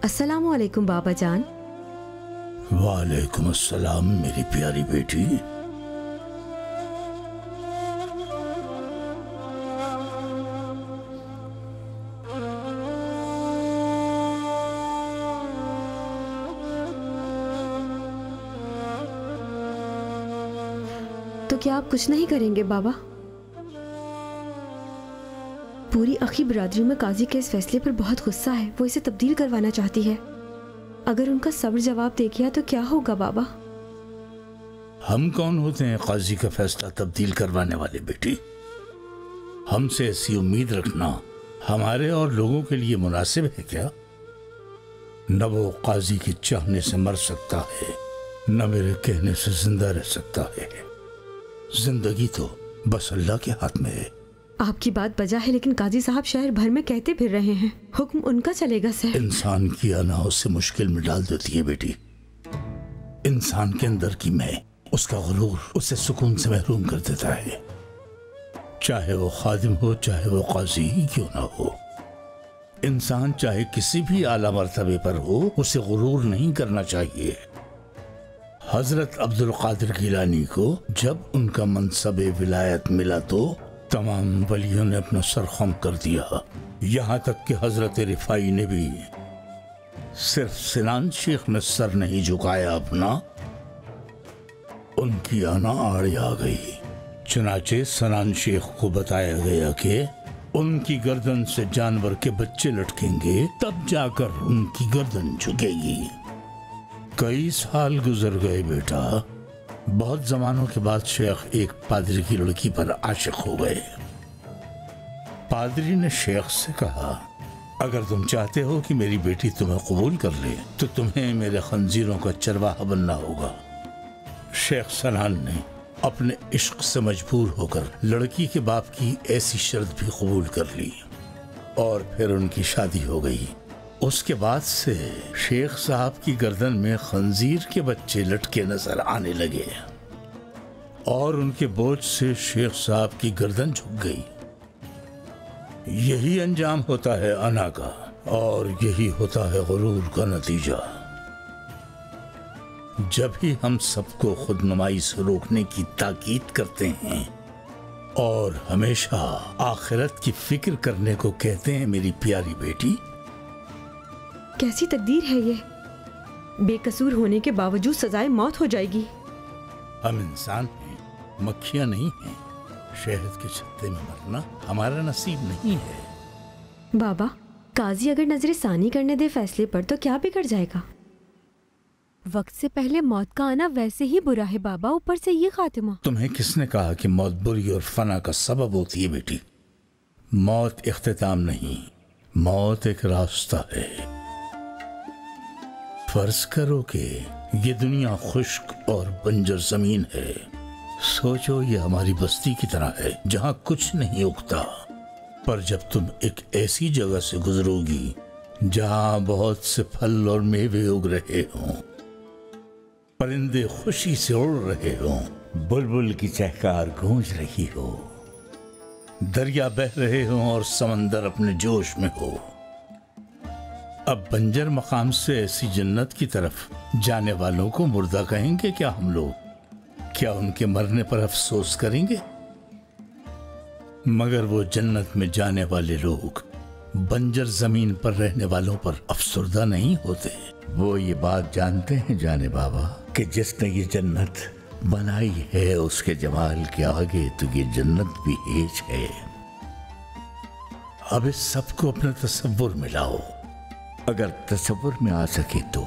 अस्सलामु अलैकुम बाबा जान। वालेकुम अस्सलाम मेरी प्यारी बेटी। तो क्या आप कुछ नहीं करेंगे बाबा? पूरी अखी बिरादरी में काजी के इस फैसले पर बहुत गुस्सा है। वो इसे तब्दील करवाना चाहती है। अगर उनका सब्र जवाब दे गया तो क्या होगा बाबा? हम कौन होते हैं काजी का फैसला तब्दील करवाने वाले बेटी? हमसे ऐसी उम्मीद रखना हमारे और लोगों के लिए मुनासिब है क्या? न वो काजी के चाहने से मर सकता है, न मेरे कहने से जिंदा रह सकता है। जिंदगी तो बस अल्लाह के हाथ में है। आपकी बात बजा है, लेकिन काजी साहब शहर भर में कहते फिर रहे हैं हुक्म उनका चलेगा सर। इंसान की अना उसे मुश्किल में डाल देती है बेटी। इंसान के अंदर की मैं, उसका गुरूर उसे सुकून से महरूम कर देता है। चाहे वो खादिम हो, चाहे वो काजी ही क्यों ना हो। इंसान चाहे किसी भी आला मर्तबे पर हो, उसे गुरूर नहीं करना चाहिए। हजरत अब्दुल कादिर गिलानी को जब उनका मनसब विलायत मिला तो तमाम वलियों ने अपना सर खम कर दिया। यहाँ तक कि हजरत रिफाई ने भी। सिर्फ सिनान शेख ने सर नहीं झुकाया अपना, उनकी आना आड़े आ गई। चुनाचे सनान शेख को बताया गया कि उनकी गर्दन से जानवर के बच्चे लटकेंगे, तब जाकर उनकी गर्दन झुकेगी। कई साल गुजर गए बेटा। बहुत जमानों के बाद शेख एक पादरी की लड़की पर आशिक हो गए। पादरी ने शेख से कहा, अगर तुम चाहते हो कि मेरी बेटी तुम्हें कबूल कर ले तो तुम्हें मेरे खंजीरों का चरवाहा बनना होगा। शेख सनान ने अपने इश्क से मजबूर होकर लड़की के बाप की ऐसी शर्त भी कबूल कर ली और फिर उनकी शादी हो गई। उसके बाद से शेख साहब की गर्दन में खंजीर के बच्चे लटके नजर आने लगे और उनके बोझ से शेख साहब की गर्दन झुक गई। यही अंजाम होता है अना का और यही होता है गुरूर का नतीजा। जब ही हम सबको खुदनुमाई से रोकने की ताकीद करते हैं और हमेशा आखिरत की फिक्र करने को कहते हैं मेरी प्यारी बेटी। कैसी तकदीर है ये? बेकसूर होने के बावजूद सजाए मौत हो जाएगी। हम इंसान हैं, मक्खियां नहीं हैं। शहद के छत्ते में मरना हमारा नसीब नहीं है। बाबा, काजी अगर नजर सानी करने दे फैसले पर तो क्या बिगड़ जाएगा? वक्त से पहले मौत का आना वैसे ही बुरा है बाबा, ऊपर से ये खातिमा। तुम्हें किसने कहा कि मौत बुरी और फना का सबब होती है बेटी? मौत इख्तिताम नहीं, मौत एक रास्ता है। फर्ज करो कि ये दुनिया खुश्क और बंजर जमीन है। सोचो ये हमारी बस्ती की तरह है जहां कुछ नहीं उगता। पर जब तुम एक ऐसी जगह से गुजरोगी जहां बहुत से फल और मेवे उग रहे हों, परिंदे खुशी से उड़ रहे हों, बुलबुल की चहकार गूंज रही हो, दरिया बह रहे हों और समंदर अपने जोश में हो, अब बंजर मकाम से ऐसी जन्नत की तरफ जाने वालों को मुर्दा कहेंगे क्या हम लोग? क्या उनके मरने पर अफसोस करेंगे? मगर वो जन्नत में जाने वाले लोग बंजर जमीन पर रहने वालों पर अफसुर्दा नहीं होते। वो ये बात जानते हैं जाने बाबा कि जिसने ये जन्नत बनाई है उसके जमाल के आगे तो ये जन्नत भी हेज है। अब इस सबको अपने तसव्वुर में लाओ। अगर तसव्वुर में आ सके तो